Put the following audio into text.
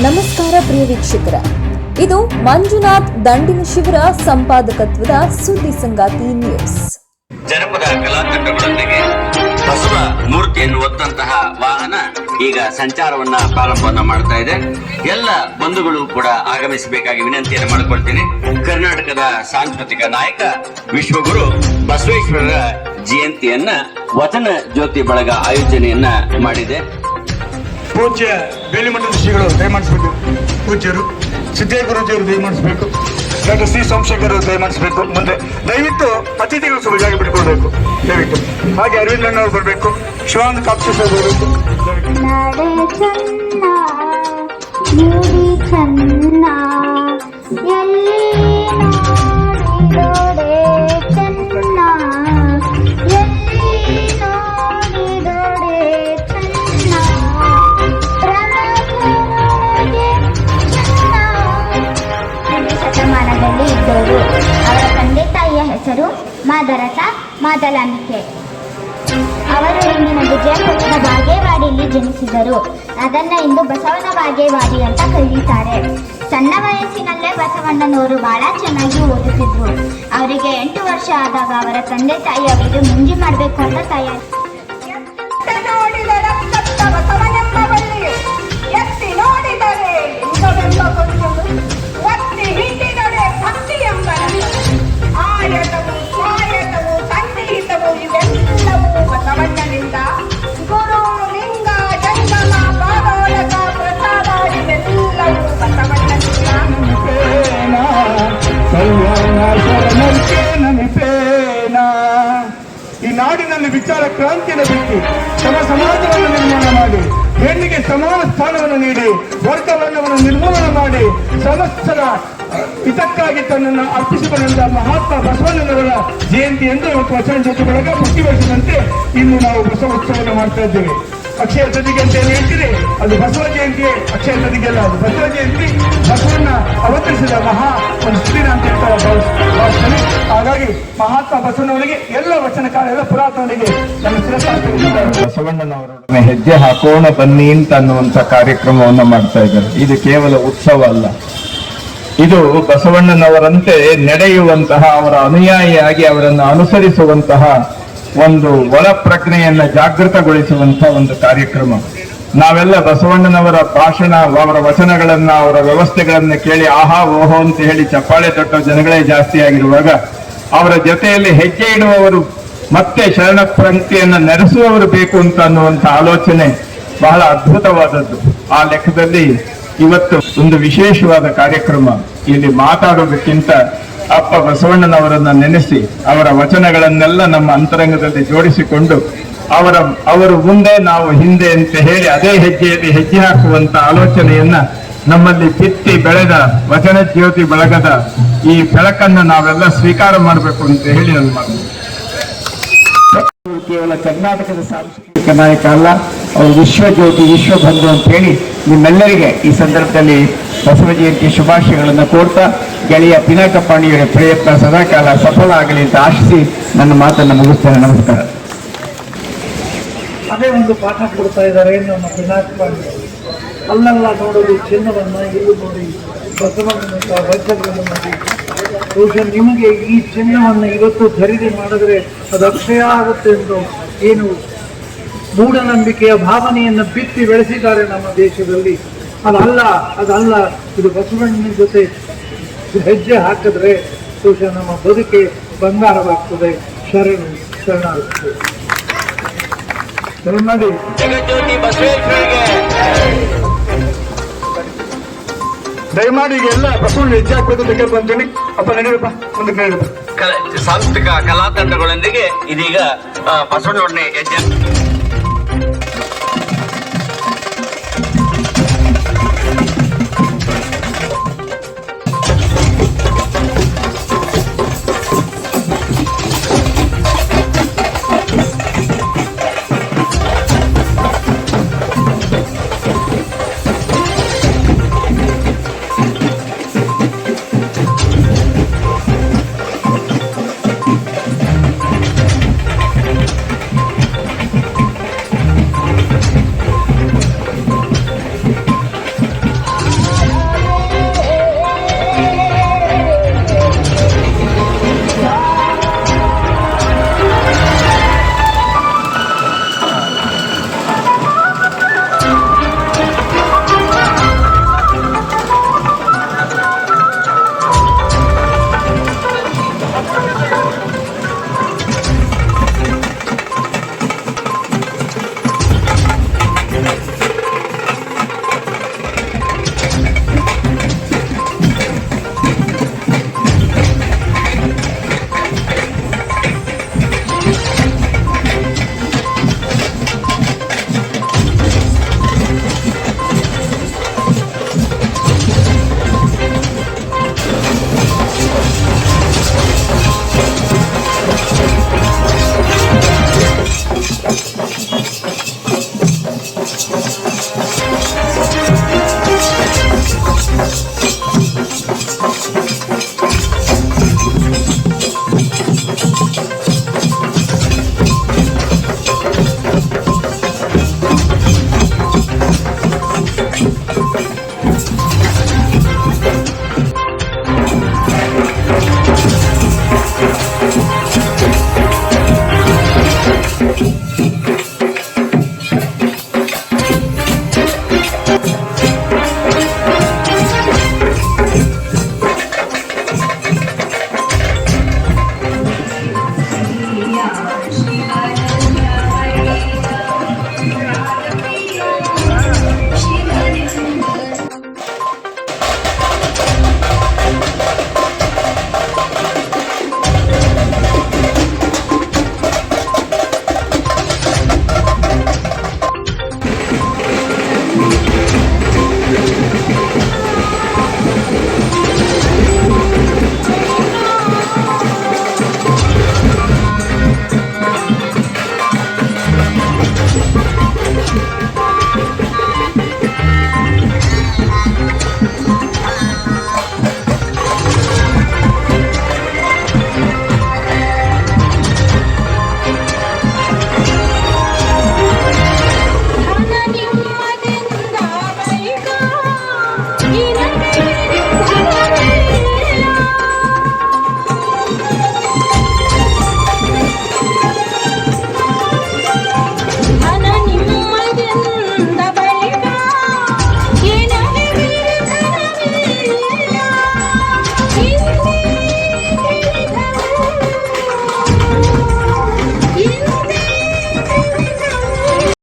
ನಮಸ್ಕಾರ ಪ್ರಿಯ ವೀಕ್ಷಕರ, ಇದು ಮಂಜುನಾಥ್ ದಂಡಿನ ಶಿವರ ಸಂಪಾದಕತ್ವದ ಸುದ್ದಿ ಸಂಗಾತಿ ನ್ಯೂಸ್. ಜನಪದ ಕಲಾತಂಡಗಳೊಂದಿಗೆ ಬಸವ ಮೂರ್ತಿಯನ್ನು ಹೊತ್ತಂತಹ ವಾಹನ ಈಗ ಸಂಚಾರವನ್ನ ಪ್ರಾರಂಭವನ್ನ ಮಾಡ್ತಾ ಇದೆ. ಎಲ್ಲ ಬಂಧುಗಳು ಕೂಡ ಆಗಮಿಸಬೇಕಾಗಿ ವಿನಂತಿಯನ್ನು ಮಾಡಿಕೊಳ್ತೀನಿ. ಕರ್ನಾಟಕದ ಸಾಂಸ್ಕೃತಿಕ ನಾಯಕ ವಿಶ್ವಗುರು ಬಸವೇಶ್ವರರ ಜಯಂತಿಯನ್ನ ವಚನ ಜ್ಯೋತಿ ಬಳಗ ಆಯೋಜನೆಯನ್ನ ಮಾಡಿದೆ. ಪೂಜ್ಯ ಬೇಲಿಮಠದ ಶ್ರೀಗಳು ದಯಮಾಡಿಸಬೇಕು, ಪೂಜ್ಯರು ಸಿದ್ದೇಶ್ವರ ಗುರುಜಿಯವರು ದಯಮಾಡಿಸಬೇಕು, ಡಾಕ್ಟರ್ ಸಿ ಸೋಮಶೇಖರ್ ದಯಮಾಡಿಸಬೇಕು. ಮುಂದೆ ದಯವಿಟ್ಟು ಅತಿಥಿಗಳು ಸ್ವಲ್ಪ ಜಾಗ ಬಿಟ್ಕೊಳ್ಬೇಕು ದಯವಿಟ್ಟು. ಹಾಗೆ ಅರವಿಂದ್ ಅಣ್ಣವರು ಬರಬೇಕು, ಶಿವಾನಂದ ಕಾಪ್ಸೇಶ್ವರ ಬರಬೇಕು. ಇದ್ದವರು. ಅವರ ತಂದೆ ತಾಯಿಯ ಹೆಸರು ಮಾದರಸ ಮಾದಲಾಂಬಿಕೆ. ಅವರು ಇಂದಿನ ವಿಜಯಪುರದ ಬಾಗೇವಾಡಿಯಲ್ಲಿ ಜನಿಸಿದರು. ಅದನ್ನ ಇಂದು ಬಸವನ ಬಾಗೇವಾಡಿ ಅಂತ ಕರೆಯುತ್ತಾರೆ. ಸಣ್ಣ ವಯಸ್ಸಿನಲ್ಲೇ ಬಸವಣ್ಣನವರು ಬಹಳ ಚೆನ್ನಾಗಿ ಓದುತ್ತಿದ್ರು. ಅವರಿಗೆ 8 ವರ್ಷ ಆದಾಗ ಅವರ ತಂದೆ ತಾಯಿ ಅವರಿಗೆ ಮುಂಜಿ ಮಾಡಬೇಕು ಅಂತ ತಯಾರಿ. ಈ ನಾಡಿನಲ್ಲಿ ವಿಚಾರ ಕ್ರಾಂತಿಯನ್ನು ಬಿಟ್ಟು ಸಮಾಜವನ್ನು ನಿರ್ಮಾಣ ಮಾಡಿ, ಹೆಣ್ಣಿಗೆ ಸಮಾನ ಸ್ಥಾನವನ್ನು ನೀಡಿ, ವರ್ಗವರ್ಣವನ್ನು ನಿರ್ಮೂಲನೆ ಮಾಡಿ, ಸಮಸ್ತರ ಇದಕ್ಕಾಗಿ ತನ್ನನ್ನು ಅರ್ಪಿಸಿಕೊಂಡ ಮಹಾತ್ಮ ಬಸವಣ್ಣನವರ ಜಯಂತಿ ಎಂದು ವಚನ ಜ್ಯೋತಿ ಬಳಗ ಪ್ರತಿವರ್ಷದಂತೆ ಇಂದು ನಾವು ಬಸವೋತ್ಸವವನ್ನು ಮಾಡ್ತಾ ಇದ್ದೇವೆ. ಅಕ್ಷಯ ತದಿಗೆ ಅಂತ ಏನು ಹೇಳ್ತೀರಿ, ಅದು ಬಸವ ಜಯಂತಿಯೇ. ಅಕ್ಷಯ ತದಿಗೆಲ್ಲ ಅದು ಬಸವ ಜಯಂತಿ. ಬಸವಣ್ಣ ಅವತರಿಸಿದ ಮಹಾ ಒಂದು ಸುದಿನ ಅಂತ ಹೇಳ್ತಾರೆ ಭಾವಿಸ್ತಾರೆ. ಹಾಗಾಗಿ ಮಹಾತ್ಮ ಬಸವಣ್ಣವರಿಗೆ ಎಲ್ಲ ವಚನಕಾರರ ಪುರಾತನರಿಗೆ ನಮ್ಮ ಬಸವಣ್ಣನವರೊಡನೆ ಹೆಜ್ಜೆ ಹಾಕೋಣ ಬನ್ನಿ ಅಂತ ಅನ್ನುವಂಥ ಕಾರ್ಯಕ್ರಮವನ್ನು ಮಾಡ್ತಾ ಇದ್ದಾರೆ. ಇದು ಕೇವಲ ಉತ್ಸವ ಅಲ್ಲ, ಇದು ಬಸವಣ್ಣನವರಂತೆ ನಡೆಯುವಂತಹ, ಅವರ ಅನುಯಾಯಿಯಾಗಿ ಅವರನ್ನು ಅನುಸರಿಸುವಂತಹ ಒಂದು ಒಳ ಪ್ರಜ್ಞೆಯನ್ನ ಜಾಗೃತಗೊಳಿಸುವಂತಹ ಒಂದು ಕಾರ್ಯಕ್ರಮ. ನಾವೆಲ್ಲ ಬಸವಣ್ಣನವರ ಭಾಷಣ, ಅವರ ವಚನಗಳನ್ನ, ಅವರ ವ್ಯವಸ್ಥೆಗಳನ್ನ ಕೇಳಿ ಆಹಾ ಓಹೋ ಅಂತ ಹೇಳಿ ಚಪ್ಪಾಳೆ ತಟ್ಟೋ ಜನಗಳೇ ಜಾಸ್ತಿ ಆಗಿರುವಾಗ, ಅವರ ಜೊತೆಯಲ್ಲಿ ಹೆಜ್ಜೆ ಇಡುವವರು ಮತ್ತೆ ಶರಣ ಪ್ರಜ್ಞೆಯನ್ನ ನಡೆಸುವವರು ಬೇಕು ಅಂತ ಅನ್ನುವಂಥ ಆಲೋಚನೆ ಬಹಳ ಅದ್ಭುತವಾದದ್ದು. ಆ ಲೆಕ್ಕದಲ್ಲಿ ಇವತ್ತು ಒಂದು ವಿಶೇಷವಾದ ಕಾರ್ಯಕ್ರಮ. ಇಲ್ಲಿ ಮಾತಾಡೋದಕ್ಕಿಂತ ಅಪ್ಪ ಬಸವಣ್ಣನವರನ್ನ ನೆನೆಸಿ ಅವರ ವಚನಗಳನ್ನೆಲ್ಲ ನಮ್ಮ ಅಂತರಂಗದಲ್ಲಿ ಜೋಡಿಸಿಕೊಂಡು ಅವರು ಮುಂದೆ ನಾವು ಹಿಂದೆ ಅಂತ ಹೇಳಿ ಅದೇ ಹೆಜ್ಜೆಯಲ್ಲಿ ಹೆಜ್ಜೆ ಹಾಕುವಂತ ಆಲೋಚನೆಯನ್ನ ನಮ್ಮಲ್ಲಿ ಬಿತ್ತಿ ಬೆಳೆದ ವಚನ ಜ್ಯೋತಿ ಬಳಗದ ಈ ಬೆಳಕನ್ನು ನಾವೆಲ್ಲ ಸ್ವೀಕಾರ ಮಾಡಬೇಕು ಅಂತ ಹೇಳಿ ನನ್ನ ಮಾತು. ಕೇವಲ ಕರ್ನಾಟಕದ ಸಾಂಸ್ಕೃತಿಕ ನಾಯಕ ಅಲ್ಲ, ಅವರು ವಿಶ್ವಜ್ಯೋತಿ ವಿಶ್ವಬಂಧು ಅಂತ ಹೇಳಿ ನಿಮ್ಮೆಲ್ಲರಿಗೆ ಈ ಸಂದರ್ಭದಲ್ಲಿ ಬಸವ ಜಯಂತಿ ಶುಭಾಶಯಗಳನ್ನು ಕೋರ್ತಾ, ಗೆಳೆಯ ಪಿನಾಕಪ್ಪಾಣಿಯವರ ಪ್ರಯತ್ನ ಸದಾಕಾಲ ಸಫಲ ಆಗಲಿ ಅಂತ ಆಶಿಸಿ ನನ್ನ ಮಾತನ್ನು ಮುಗಿಸ್ತೇನೆ. ನಮಸ್ಕಾರ. ಅದೇ ಒಂದು ಪಾಠ ಕೊಡ್ತಾ ಇದ್ದಾರೆ ನಮ್ಮ ಪಿನಾಕಪ್ಪಾಣಿ. ಅಲ್ಲೆಲ್ಲ ನೋಡೋದು ಚಿನ್ನವನ್ನು, ಇಲ್ಲಿ ನೋಡಿ ಬಸವಣ್ಣನ ವಜ್ರಗಳನ್ನು ನೋಡಿ. ಬಹುಶಃ ನಿಮಗೆ ಈ ಚಿನ್ನವನ್ನು ಇವತ್ತು ಖರೀದಿ ಮಾಡಿದ್ರೆ ಅದು ಅಕ್ಷಯ ಆಗುತ್ತೆ ಎಂದು ಏನು ಮೂಢನಂಬಿಕೆಯ ಭಾವನೆಯನ್ನು ಬಿತ್ತಿ ಬೆಳೆಸಿದ್ದಾರೆ ನಮ್ಮ ದೇಶದಲ್ಲಿ. ಅದಲ್ಲ, ಇದು ಬಸವಣ್ಣನ ಜೊತೆ ಹೆಜ್ಜೆ ಹಾಕಿದ್ರೆ ಬಹುಶಃ ನಮ್ಮ ಬದುಕೆ ಬಂಗಾರವಾಗ್ತದೆ. ಶರಣಾಗ್ತದೆ. ಜಗಜ್ಯೋತಿ ಬಸವೇಶ್ವರಿಗೆ ದಯಮಾಡಿ ಈಗ ಎಲ್ಲ ಬಸವಣ್ಣ ಹೆಜ್ಜೆ ಹಾಕ್ಬೇಕು ಅಂತ ಕೇಳ್ಕೊಂತೀನಿ. ಅಪ್ಪ ನಡೆಯಪ್ಪ, ಮುಂದಕ್ಕೆ ನಡೆಯಪ್ಪ. ಸಾಂಸ್ಕೃತಿಕ ಕಲಾತಂಡಗಳೊಂದಿಗೆ ಇದೀಗ ಬಸವಣ್ಣನೊಡನೆ ಹೆಜ್ಜೆ